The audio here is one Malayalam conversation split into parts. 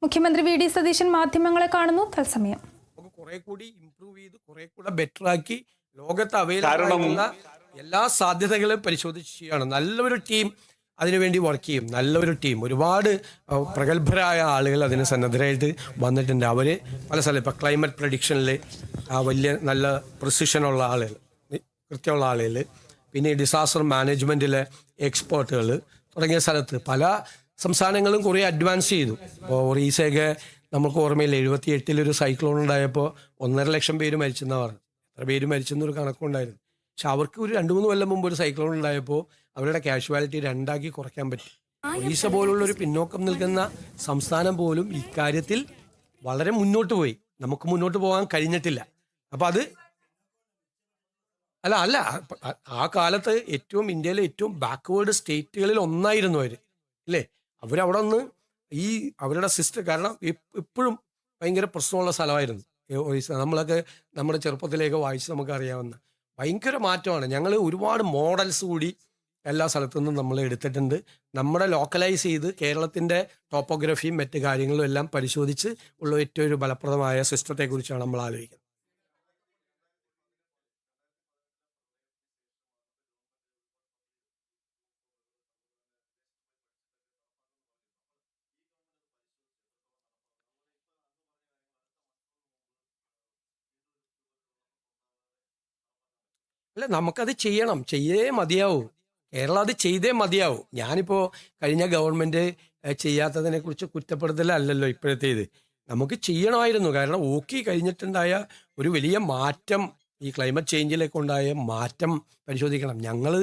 മുഖ്യമന്ത്രി വി ഡി സതീശൻ മാധ്യമങ്ങളെ കാണുന്നു തത്സമയം. നമുക്ക് കുറെ കൂടി ഇംപ്രൂവ് ചെയ്ത് കുറെ കൂടെ ബെറ്റർ ആക്കി ലോകത്ത് അവൈലബിൾ ആയിട്ടുള്ള എല്ലാ സാധ്യതകളും പരിശോധിച്ച് ചെയ്യാണ്. നല്ലൊരു ടീം അതിനുവേണ്ടി വർക്ക് ചെയ്യും. നല്ലൊരു ടീം, ഒരുപാട് പ്രഗത്ഭരായ ആളുകൾ അതിന് സന്നദ്ധരായിട്ട് വന്നിട്ടുണ്ട്. അവർ പല സ്ഥലം ഇപ്പോൾ ക്ലൈമറ്റ് പ്രഡിക്ഷനിൽ വലിയ നല്ല പ്രിസിഷനുള്ള ആളുകൾ, കൃത്യമുള്ള ആളുകൾ, പിന്നെ ഡിസാസ്റ്റർ മാനേജ്മെൻറ്റിലെ എക്സ്പേർട്ടുകൾ തുടങ്ങിയ സ്ഥലത്ത് പല സംസ്ഥാനങ്ങളും കുറേ അഡ്വാൻസ് ചെയ്തു. ഇപ്പോൾ ഒറീസയൊക്കെ നമുക്ക് ഓർമ്മയില്ല, 78 സൈക്ലോൺ ഉണ്ടായപ്പോൾ 1.5 ലക്ഷം പേര് മരിച്ചെന്നാണ് പറഞ്ഞു. എത്ര പേര് മരിച്ചെന്നൊരു കണക്കുണ്ടായിരുന്നു. പക്ഷെ അവർക്ക് ഒരു 2-3 കൊല്ലം മുമ്പ് ഒരു സൈക്ലോൺ ഉണ്ടായപ്പോൾ അവരുടെ കാഷ്വാലിറ്റി 2 കുറയ്ക്കാൻ പറ്റി. ഒറീസ പോലുള്ള ഒരു പിന്നോക്കം നിൽക്കുന്ന സംസ്ഥാനം പോലും ഇക്കാര്യത്തിൽ വളരെ മുന്നോട്ട് പോയി. നമുക്ക് മുന്നോട്ട് പോകാൻ കഴിഞ്ഞിട്ടില്ല. അപ്പം അത് അല്ല ആ കാലത്ത് ഇന്ത്യയിലെ ഏറ്റവും ബാക്ക്വേർഡ് സ്റ്റേറ്റുകളിൽ ഒന്നായിരുന്നു അവർ, അല്ലേ? അവരവിടെ നിന്ന് അവരുടെ സിസ്റ്റം, കാരണം എപ്പോഴും ഭയങ്കര പ്രശ്നമുള്ള സ്ഥലമായിരുന്നു ഒറീസ. നമ്മളൊക്കെ നമ്മുടെ ചെറുപ്പത്തിലേക്ക് വായിച്ച് നമുക്കറിയാവുന്ന ഭയങ്കര മാറ്റമാണ്. ഞങ്ങൾ ഒരുപാട് മോഡൽസ് കൂടി എല്ലാ സ്ഥലത്തു നിന്നും നമ്മൾ എടുത്തിട്ടുണ്ട്. നമ്മുടെ ലോക്കലൈസ് ചെയ്ത് കേരളത്തിൻ്റെ ടോപ്പോഗ്രഫിയും മറ്റ് കാര്യങ്ങളും എല്ലാം പരിശോധിച്ച് ഉള്ള ഏറ്റവും ഒരു ഫലപ്രദമായ സിസ്റ്റത്തെക്കുറിച്ചാണ് നമ്മൾ ആലോചിക്കുന്നത്. അല്ല, നമുക്കത് ചെയ്യണം, ചെയ്തേ മതിയാവും. കേരളം അത് ചെയ്തേ മതിയാവും. ഞാനിപ്പോൾ കഴിഞ്ഞ ഗവൺമെൻറ് ചെയ്യാത്തതിനെ കുറിച്ച് കുറ്റപ്പെടുത്തലല്ലോ ഇപ്പോഴത്തേത്. നമുക്ക് ചെയ്യണമായിരുന്നു. കാരണം ഓക്കി കഴിഞ്ഞിട്ടുണ്ടായ ഒരു വലിയ മാറ്റം, ഈ ക്ലൈമറ്റ് ചേഞ്ചിലേക്ക് ഉണ്ടായ മാറ്റം പരിശോധിക്കണം. ഞങ്ങൾ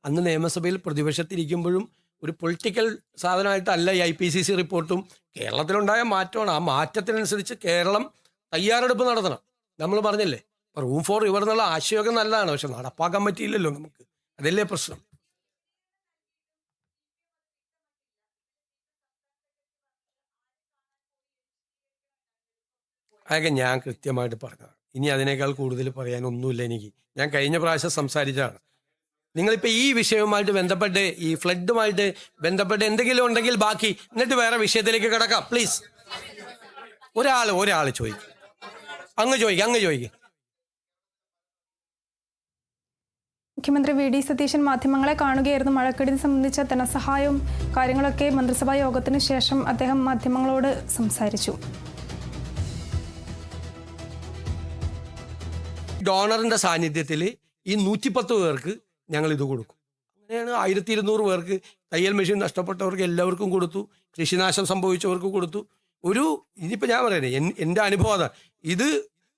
അന്ന് നിയമസഭയിൽ പ്രതിപക്ഷത്തിരിക്കുമ്പോഴും ഒരു പൊളിറ്റിക്കൽ സാധനമായിട്ടല്ല ഈ IPCC റിപ്പോർട്ടും കേരളത്തിലുണ്ടായ മാറ്റമാണ്. ആ മാറ്റത്തിനനുസരിച്ച് കേരളം തയ്യാറെടുപ്പ് നടത്തണം. നമ്മൾ പറഞ്ഞില്ലേ, റൂം ഫോർ റിവർ എന്നുള്ള ആശയമൊക്കെ നല്ലതാണ്, പക്ഷെ നടപ്പാക്കാൻ പറ്റിയില്ലല്ലോ നമുക്ക്. അതല്ലേ പ്രശ്നം. അതൊക്കെ ഞാൻ കൃത്യമായിട്ട് പറഞ്ഞതാണ്. ഇനി അതിനേക്കാൾ കൂടുതൽ പറയാനൊന്നുമില്ല എനിക്ക്. ഞാൻ കഴിഞ്ഞ പ്രാവശ്യം സംസാരിച്ചതാണ്. നിങ്ങളിപ്പോൾ ഈ വിഷയവുമായിട്ട് ബന്ധപ്പെട്ട്, ഈ ഫ്ലഡുമായിട്ട് ബന്ധപ്പെട്ട് എന്തെങ്കിലും ഉണ്ടെങ്കിൽ ബാക്കി, എന്നിട്ട് വേറെ വിഷയത്തിലേക്ക് കിടക്കാം പ്ലീസ്. ഒരാൾ ചോദിക്കും, അങ്ങ് ചോദിക്കും. മുഖ്യമന്ത്രി വി ഡി സതീശൻ മാധ്യമങ്ങളെ കാണുകയായിരുന്നു. മഴക്കെടുതി സംബന്ധിച്ച ധനസഹായവും കാര്യങ്ങളൊക്കെ മന്ത്രിസഭാ യോഗത്തിന് ശേഷം അദ്ദേഹം മാധ്യമങ്ങളോട് സംസാരിച്ചു. ഡോണറിന്റെ സാന്നിധ്യത്തിൽ ഈ 110 പേർക്ക് ഞങ്ങൾ ഇത് കൊടുക്കും. അങ്ങനെയാണ് 1200 പേർക്ക് തയ്യൽ മെഷീൻ നഷ്ടപ്പെട്ടവർക്ക് എല്ലാവർക്കും കൊടുത്തു. കൃഷിനാശം സംഭവിച്ചവർക്ക് കൊടുത്തു. ഇനിയിപ്പോൾ ഞാൻ പറയുന്നത് എൻ്റെ അനുഭവം അതാണ്. ഇത്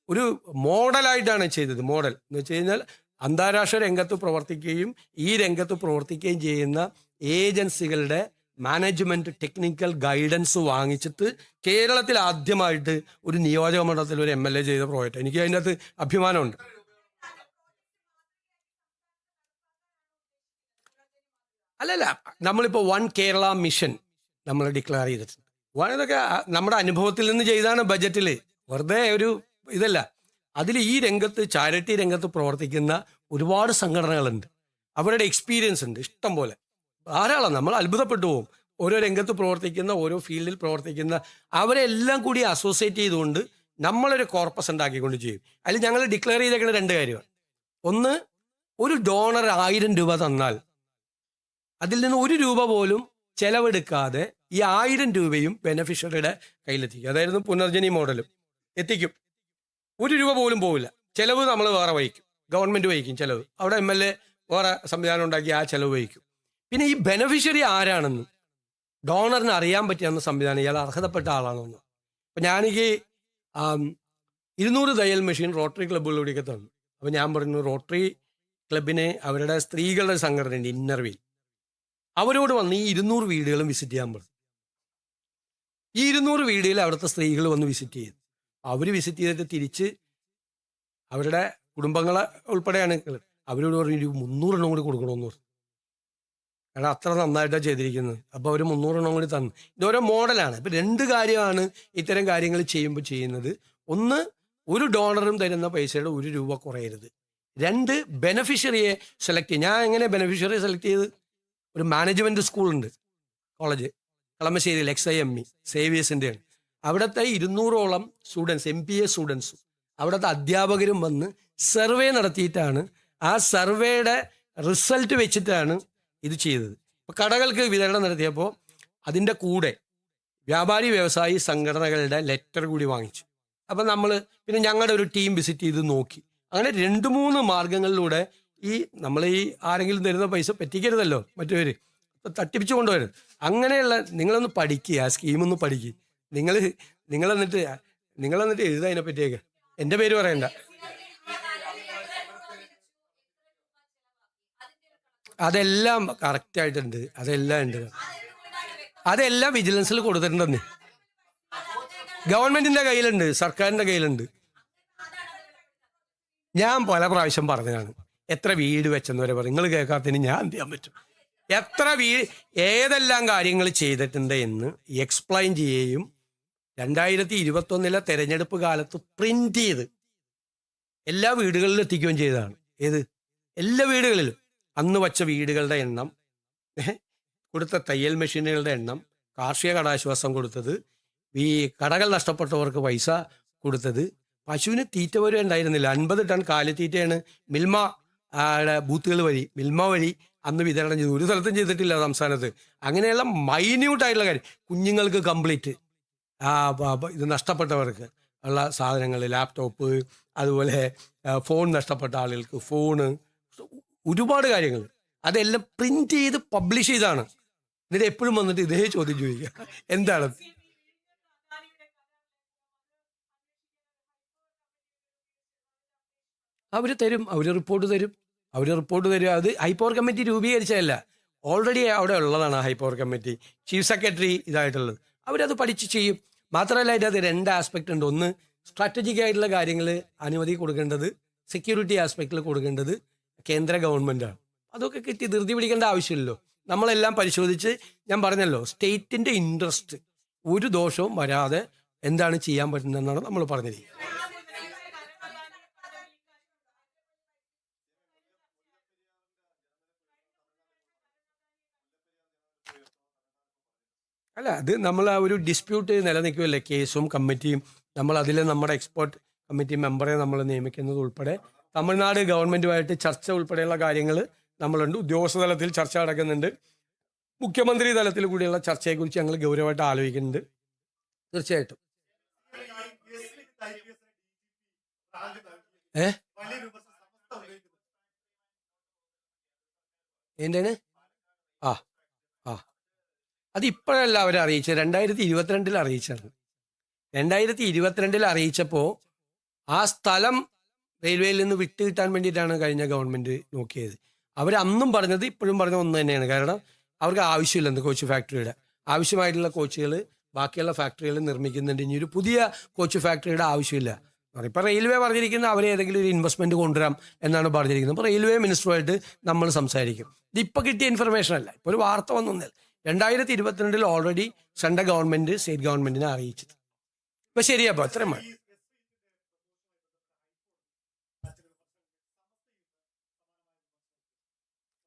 ഒരു മോഡലായിട്ടാണ് ചെയ്തത്. മോഡൽ എന്ന് വെച്ച് കഴിഞ്ഞാൽ അന്താരാഷ്ട്ര രംഗത്ത് പ്രവർത്തിക്കുകയും ഈ രംഗത്ത് പ്രവർത്തിക്കുകയും ചെയ്യുന്ന ഏജൻസികളുടെ മാനേജ്മെന്റ് ടെക്നിക്കൽ ഗൈഡൻസ് വാങ്ങിച്ചിട്ട് കേരളത്തിൽ ആദ്യമായിട്ട് ഒരു നിയോജക മണ്ഡലത്തിൽ ഒരു MLA ചെയ്ത പ്രോജക്റ്റ്. എനിക്ക് അതിൻ്റെ അകത്ത് അഭിമാനമുണ്ട്. അല്ലല്ല, നമ്മളിപ്പോൾ വൺ കേരള മിഷൻ നമ്മൾ ഡിക്ലെയർ ചെയ്തിട്ടുണ്ട്. ഇതൊക്കെ നമ്മുടെ അനുഭവത്തിൽ നിന്ന് ചെയ്താണ്. ബജറ്റിൽ വെറുതെ ഒരു ഇതല്ല. അതിൽ ഈ രംഗത്ത്, ചാരിറ്റി രംഗത്ത് പ്രവർത്തിക്കുന്ന ഒരുപാട് സംഘടനകളുണ്ട്. അവരുടെ എക്സ്പീരിയൻസ് ഉണ്ട് ഇഷ്ടം പോലെ, ധാരാളം. നമ്മൾ അത്ഭുതപ്പെട്ടു പോകും. ഓരോ രംഗത്ത് പ്രവർത്തിക്കുന്ന, ഓരോ ഫീൽഡിൽ പ്രവർത്തിക്കുന്ന അവരെല്ലാം കൂടി അസോസിയേറ്റ് ചെയ്തുകൊണ്ട് നമ്മളൊരു കോർപ്പസ് ഉണ്ടാക്കിക്കൊണ്ട് ചെയ്യും. അതിൽ ഞങ്ങൾ ഡിക്ലെയർ ചെയ്തേക്കുന്ന 2 കാര്യമാണ്. ഒന്ന്, ഒരു ഡോണർ 1000 രൂപ തന്നാൽ അതിൽ നിന്ന് 1 രൂപ പോലും ചെലവെടുക്കാതെ ഈ 1000 രൂപയും ബെനഫിഷ്യറിയുടെ കയ്യിലെത്തിക്കും. അതായിരുന്നു പുനർജനി മോഡലും എത്തിക്കും. 1 രൂപ പോലും പോവില്ല. ചെലവ് നമ്മൾ വേറെ വഹിക്കും, ഗവൺമെൻറ് വഹിക്കും ചെലവ്. അവിടെ MLA വേറെ സംവിധാനം ഉണ്ടാക്കി ആ ചെലവ് വഹിക്കും. പിന്നെ ഈ ബെനഫിഷ്യറി ആരാണെന്ന് ഡോണറിന് അറിയാൻ പറ്റിയെന്ന സംവിധാനം, ഇയാൾ അർഹതപ്പെട്ട ആളാണെന്ന്. അപ്പം ഞാനെനിക്ക് 200 തയ്യൽ മെഷീൻ റോട്ടറി ക്ലബ്ബുകളിലൂടെയൊക്കെ തന്നു. അപ്പം ഞാൻ പറഞ്ഞു, റോട്ടറി ക്ലബിന് അവരുടെ സ്ത്രീകളുടെ സംഘടനയുണ്ട്, ഇന്നർവീൽ. അവരോട് വന്ന് ഈ 200 വീടുകളും വിസിറ്റ് ചെയ്യാൻ പറഞ്ഞു. ഈ 200 വീടുകൾ അവിടുത്തെ സ്ത്രീകൾ വന്ന് വിസിറ്റ് ചെയ്തു. അവർ വിസിറ്റ് ചെയ്തിട്ട് തിരിച്ച് അവരുടെ കുടുംബങ്ങളെ ഉൾപ്പെടെയാണ് അവരോട് പറഞ്ഞു 300 എണ്ണം കൂടി കൊടുക്കണമെന്ന് പറഞ്ഞു. കാരണം അത്ര നന്നായിട്ടാണ് ചെയ്തിരിക്കുന്നത്. അപ്പോൾ അവർ 300 എണ്ണം കൂടി തന്നു. ഇതോരോ മോഡലാണ്. ഇപ്പം 2 കാര്യമാണ് ഇത്തരം കാര്യങ്ങൾ ചെയ്യുമ്പോൾ ചെയ്യുന്നത്. ഒന്ന്, ഒരു ഡോണറും തരുന്ന പൈസയുടെ 1 രൂപ കുറയരുത്. 2, ബെനഫിഷ്യറിയെ സെലക്ട് ചെയ്യും. ഞാൻ എങ്ങനെ ബെനഫിഷ്യറിയെ സെലക്ട് ചെയ്ത്, ഒരു മാനേജ്മെൻറ്റ് സ്കൂളുണ്ട്, കോളേജ് കളമശ്ശേരിയിൽ, XIME സേവിയേഴ്സിൻ്റെയാണ്. അവിടുത്തെ 200ഓളം സ്റ്റുഡൻസ് MPA സ്റ്റുഡൻസും അവിടുത്തെ അധ്യാപകരും വന്ന് സർവേ നടത്തിയിട്ടാണ് ആ സർവേയുടെ റിസൾട്ട് വെച്ചിട്ടാണ് ഇത് ചെയ്തത്. ഇപ്പോൾ കടകൾക്ക് വിതരണം നടത്തിയപ്പോൾ അതിൻ്റെ കൂടെ വ്യാപാരി വ്യവസായി സംഘടനകളുടെ ലെറ്റർ കൂടി വാങ്ങിച്ചു. അപ്പം പിന്നെ ഞങ്ങളുടെ ഒരു ടീം വിസിറ്റ് ചെയ്ത് നോക്കി. അങ്ങനെ 2-3 മാർഗങ്ങളിലൂടെ നമ്മൾ ആരെങ്കിലും തരുന്ന പൈസ പറ്റിക്കരുതല്ലോ, മറ്റവർ തട്ടിപ്പിച്ചു കൊണ്ടുവരും. അങ്ങനെയുള്ള നിങ്ങളൊന്ന് പഠിക്കുക, ആ സ്കീമൊന്ന് പഠിക്കുക. നിങ്ങളെന്നിട്ട് എഴുതാ അതിനെ പറ്റിയൊക്കെ. എൻ്റെ പേര് പറയണ്ട. അതെല്ലാം കറക്റ്റായിട്ടുണ്ട്, അതെല്ലാം ഉണ്ട്. അതെല്ലാം വിജിലൻസിൽ കൊടുത്തിട്ടുണ്ടെന്ന് ഗവൺമെന്റിന്റെ കയ്യിലുണ്ട്, സർക്കാരിന്റെ കയ്യിലുണ്ട്. ഞാൻ പല പ്രാവശ്യം പറഞ്ഞതാണ് എത്ര വീട് വെച്ചെന്ന് വരെ പറയും. നിങ്ങൾ കേൾക്കാത്തതിന് ഞാൻ എന്ത് ചെയ്യാൻ പറ്റും? എത്ര ഏതെല്ലാം കാര്യങ്ങൾ ചെയ്തിട്ടുണ്ട് എന്ന് എക്സ്പ്ലെയിൻ ചെയ്യുകയും 2021 തെരഞ്ഞെടുപ്പ് കാലത്ത് പ്രിന്റ് ചെയ്ത് എല്ലാ വീടുകളിലും എത്തിക്കുകയും ചെയ്തതാണ്. എല്ലാ വീടുകളിലും അന്ന് വച്ച വീടുകളുടെ എണ്ണം, കൊടുത്ത തയ്യൽ മെഷീനുകളുടെ എണ്ണം, കാർഷിക കടാശ്വാസം കൊടുത്തത്, ഈ കടകൾ നഷ്ടപ്പെട്ടവർക്ക് പൈസ കൊടുത്തത്, പശുവിന് തീറ്റ പോലും ഉണ്ടായിരുന്നില്ല. 50 ടൺ കാലിത്തീറ്റയാണ് മിൽമ ബൂത്തുകൾ വഴി, മിൽമ വഴി അന്ന് വിതരണം ചെയ്തു. ഒരു സ്ഥലത്തും ചെയ്തിട്ടില്ല സംസ്ഥാനത്ത്. അങ്ങനെയുള്ള മൈന്യൂട്ടായിട്ടുള്ള കാര്യം, കുഞ്ഞുങ്ങൾക്ക് കംപ്ലീറ്റ് ഇത് നഷ്ടപ്പെട്ടവർക്ക് ഉള്ള സാധനങ്ങൾ, ലാപ്ടോപ്പ്, അതുപോലെ ഫോൺ നഷ്ടപ്പെട്ട ആളുകൾക്ക് ഫോണ്, ഒരുപാട് കാര്യങ്ങൾ അതെല്ലാം പ്രിന്റ് ചെയ്ത് പബ്ലിഷ് ചെയ്താണ്. എന്നിട്ട് എപ്പോഴും വന്നിട്ട് ഇതേ ചോദ്യം ചോദിക്കുക, എന്താണ്? അവർ തരും, അവർ റിപ്പോർട്ട് തരും. അത് ഹൈപ്പവർ കമ്മിറ്റി രൂപീകരിച്ചതല്ല, ഓൾറെഡി അവിടെ ഉള്ളതാണ് ഹൈപ്പവർ കമ്മിറ്റി, ചീഫ് സെക്രട്ടറി ഇതായിട്ടുള്ളത്. അവരത് പഠിച്ച് ചെയ്യും. മാത്രമല്ല അതിൻ്റെ അത് 2 ആസ്പെക്റ്റ് ഉണ്ട്. ഒന്ന്, സ്ട്രാറ്റജിക് ആയിട്ടുള്ള കാര്യങ്ങൾ അനുമതി കൊടുക്കേണ്ടത്, സെക്യൂരിറ്റി ആസ്പെക്റ്റിൽ കൊടുക്കേണ്ടത് കേന്ദ്ര ഗവൺമെൻറ്റാണ്. അതൊക്കെ കിട്ടി ധൃതി പിടിക്കേണ്ട ആവശ്യമില്ലല്ലോ. നമ്മളെല്ലാം പരിശോധിച്ച്, ഞാൻ പറഞ്ഞല്ലോ, സ്റ്റേറ്റിൻ്റെ ഇൻട്രസ്റ്റ് ഒരു ദോഷവും വരാതെ എന്താണ് ചെയ്യാൻ പറ്റുന്നതെന്നാണ് നമ്മൾ പറഞ്ഞിരിക്കുന്നത്. അല്ല, അത് നമ്മൾ ആ ഒരു ഡിസ്പ്യൂട്ട് നിലനിൽക്കുമല്ലേ, കേസും കമ്മിറ്റിയും. നമ്മൾ അതിൽ നമ്മുടെ എക്സ്പേർട്ട് കമ്മിറ്റി മെമ്പറെ നമ്മൾ നിയമിക്കുന്നത് ഉൾപ്പെടെ തമിഴ്നാട് ഗവൺമെൻറ്റുമായിട്ട് ചർച്ച ഉൾപ്പെടെയുള്ള കാര്യങ്ങൾ നമ്മളുണ്ട്. ഉദ്യോഗസ്ഥ തലത്തിൽ ചർച്ച നടക്കുന്നുണ്ട്. മുഖ്യമന്ത്രി തലത്തിൽ കൂടിയുള്ള ചർച്ചയെക്കുറിച്ച് ഞങ്ങൾ ഗൗരവമായിട്ട് ആലോചിക്കുന്നുണ്ട്. തീർച്ചയായിട്ടും എന്താണ് അതിപ്പോഴല്ല അവരെ അറിയിച്ചത്, 2022 അറിയിച്ചാണ്. 2022 അറിയിച്ചപ്പോൾ ആ സ്ഥലം റെയിൽവേയിൽ നിന്ന് വിട്ട് കിട്ടാൻ വേണ്ടിയിട്ടാണ് കഴിഞ്ഞ ഗവൺമെൻറ് നോക്കിയത്. അവരന്നും പറഞ്ഞത് ഇപ്പോഴും പറഞ്ഞ ഒന്ന് തന്നെയാണ്. കാരണം അവർക്ക് ആവശ്യമില്ലെന്ന്, കോച്ച് ഫാക്ടറിയുടെ ആവശ്യമായിട്ടുള്ള കോച്ചുകൾ ബാക്കിയുള്ള ഫാക്ടറികൾ നിർമ്മിക്കുന്നുണ്ട്. ഇനി ഒരു പുതിയ കോച്ച് ഫാക്ടറിയുടെ ആവശ്യമില്ല. ഇപ്പോൾ റെയിൽവേ പറഞ്ഞിരിക്കുന്നത് അവർ ഏതെങ്കിലും ഒരു ഇൻവെസ്റ്റ്മെൻറ്റ് കൊണ്ടുവരാം എന്നാണ് പറഞ്ഞിരിക്കുന്നത്. അപ്പോൾ റെയിൽവേ മിനിസ്റ്ററുമായിട്ട് നമ്മൾ സംസാരിക്കും. ഇതിപ്പോൾ കിട്ടിയ ഇൻഫർമേഷൻ അല്ല, ഇപ്പോൾ ഒരു വാർത്ത വന്നൊന്നല്ല. 2022 ഓൾറെഡി സെൻട്രൽ ഗവൺമെൻറ് സ്റ്റേറ്റ് ഗവൺമെൻറ്റിനെ അറിയിച്ചത്. ഇപ്പം ശരിയപ്പോൾ അത്രയും മതി.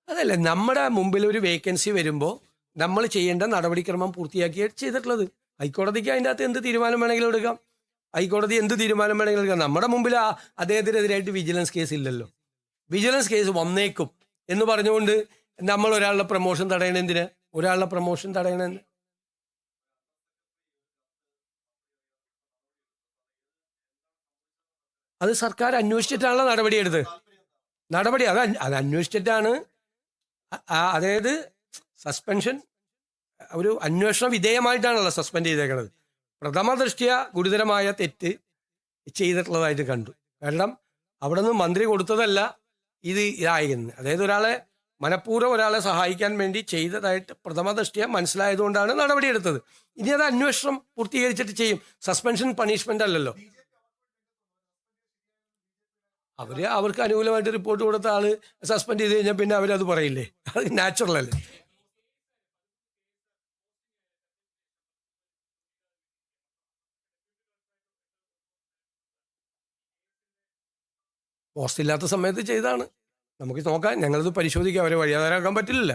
അതല്ല, നമ്മുടെ മുമ്പിൽ ഒരു വേക്കൻസി വരുമ്പോൾ നമ്മൾ ചെയ്യേണ്ട നടപടിക്രമം പൂർത്തിയാക്കിയാണ് ചെയ്തിട്ടുള്ളത്. ഹൈക്കോടതിക്ക് അതിൻ്റെ അകത്ത് എന്ത് തീരുമാനം വേണമെങ്കിലും എടുക്കാം. ഹൈക്കോടതി എന്ത് തീരുമാനം വേണമെങ്കിലും എടുക്കാം. നമ്മുടെ മുമ്പിൽ അദ്ദേഹത്തിനെതിരായിട്ട് വിജിലൻസ് കേസ് ഇല്ലല്ലോ. വിജിലൻസ് കേസ് വന്നേക്കും എന്ന് പറഞ്ഞുകൊണ്ട് നമ്മൾ ഒരാളുടെ പ്രൊമോഷൻ തടയണ എന്തിന്? ഒരാളുടെ പ്രൊമോഷൻ തടയണെന്ന് അത് സർക്കാർ അന്വേഷിച്ചിട്ടാണല്ലോ നടപടിയെടുത്തത്. അത് അന്വേഷിച്ചിട്ടാണ്. അതായത് സസ്പെൻഷൻ ഒരു അന്വേഷണ വിധേയമായിട്ടാണല്ലോ സസ്പെൻഡ് ചെയ്തേക്കുന്നത്. പ്രഥമ ദൃഷ്ട്യ ഗുരുതരമായ തെറ്റ് ചെയ്തിട്ടുള്ളതായിട്ട് കണ്ടു. കാരണം അവിടെ നിന്ന് മന്ത്രി കൊടുത്തതല്ല ഇതായിരുന്നു. അതായത് മനഃപൂർവ്വം ഒരാളെ സഹായിക്കാൻ വേണ്ടി ചെയ്തതായിട്ട് പ്രഥമ ദൃഷ്ട്യ മനസ്സിലായതുകൊണ്ടാണ് നടപടിയെടുത്തത്. ഇനി അത് അന്വേഷണം പൂർത്തീകരിച്ചിട്ട് ചെയ്യും. സസ്പെൻഷൻ പണിഷ്മെന്റ് അല്ലല്ലോ. അവർക്ക് അനുകൂലമായിട്ട് റിപ്പോർട്ട് കൊടുത്ത ആള് സസ്പെൻഡ് ചെയ്ത് കഴിഞ്ഞാൽ പിന്നെ അവരത് പറയില്ലേ? അത് നാച്ചുറൽ അല്ലേ? പോസ്റ്റ് ഇല്ലാത്ത സമയത്ത് ചെയ്താണ്. നമുക്ക് നോക്കാം, ഞങ്ങളത് പരിശോധിക്കാം. അവരെ വഴിയാധാരാക്കാൻ പറ്റില്ല.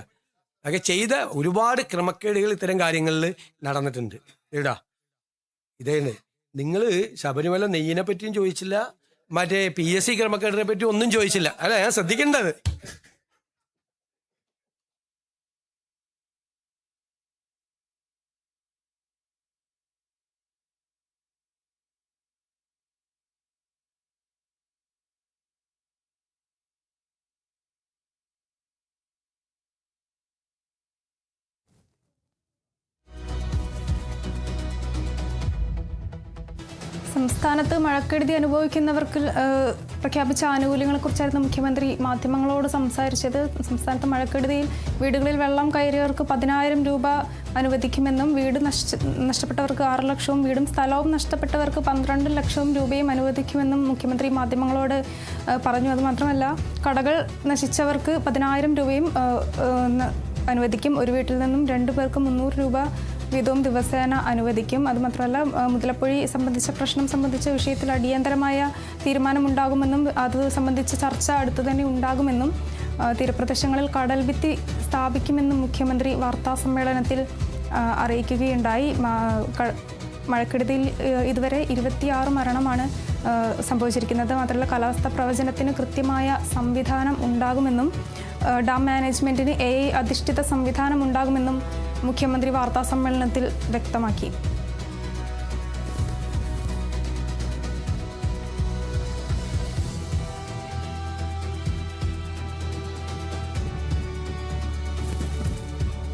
അതൊക്കെ ചെയ്ത ഒരുപാട് ക്രമക്കേടുകൾ ഇത്തരം കാര്യങ്ങളിൽ നടന്നിട്ടുണ്ട്. ഇതേന്ന് നിങ്ങൾ ശബരിമല നെയ്യിനെ പറ്റിയും ചോദിച്ചില്ല, മറ്റേ PSC ക്രമക്കേടിനെ പറ്റി ഒന്നും ചോദിച്ചില്ല. അല്ല, ഞാൻ ശ്രദ്ധിക്കേണ്ടത്. സംസ്ഥാനത്ത് മഴക്കെടുതി അനുഭവിക്കുന്നവർക്ക് പ്രഖ്യാപിച്ച ആനുകൂല്യങ്ങളെക്കുറിച്ചായിരുന്നു മുഖ്യമന്ത്രി മാധ്യമങ്ങളോട് സംസാരിച്ചത്. സംസ്ഥാനത്ത് മഴക്കെടുതിയിൽ വീടുകളിൽ വെള്ളം കയറിയവർക്ക് 10,000 രൂപ അനുവദിക്കുമെന്നും വീട് നഷ്ടപ്പെട്ടവർക്ക് 6 ലക്ഷവും വീടും സ്ഥലവും നഷ്ടപ്പെട്ടവർക്ക് 12 ലക്ഷവും രൂപയും അനുവദിക്കുമെന്നും മുഖ്യമന്ത്രി മാധ്യമങ്ങളോട് പറഞ്ഞു. അതുമാത്രമല്ല, കടകൾ നശിച്ചവർക്ക് 10,000 രൂപയും അനുവദിക്കും. ഒരു വീട്ടിൽ നിന്നും 2 പേർക്ക് 300 രൂപ വീതവും ദിവസേന അനുവദിക്കും. അതുമാത്രമല്ല, മുതലപ്പൊഴി പ്രശ്നം സംബന്ധിച്ച വിഷയത്തിൽ അടിയന്തരമായ തീരുമാനമുണ്ടാകുമെന്നും അത് സംബന്ധിച്ച ചർച്ച അടുത്തു തന്നെ ഉണ്ടാകുമെന്നും തീരപ്രദേശങ്ങളിൽ കടൽ ഭിത്തി സ്ഥാപിക്കുമെന്നും മുഖ്യമന്ത്രി വാർത്താ സമ്മേളനത്തിൽ അറിയിക്കുകയുണ്ടായി. മഴക്കെടുതിയിൽ ഇതുവരെ 26 മരണമാണ് സംഭവിച്ചിരിക്കുന്നത്. മാത്രമല്ല, കാലാവസ്ഥാ പ്രവചനത്തിന് കൃത്യമായ സംവിധാനം ഉണ്ടാകുമെന്നും ഡാം മാനേജ്മെന്റിന് AI അധിഷ്ഠിത സംവിധാനം ഉണ്ടാകുമെന്നും മുഖ്യമന്ത്രി വാർത്താ സമ്മേളനത്തിൽ വ്യക്തമാക്കി.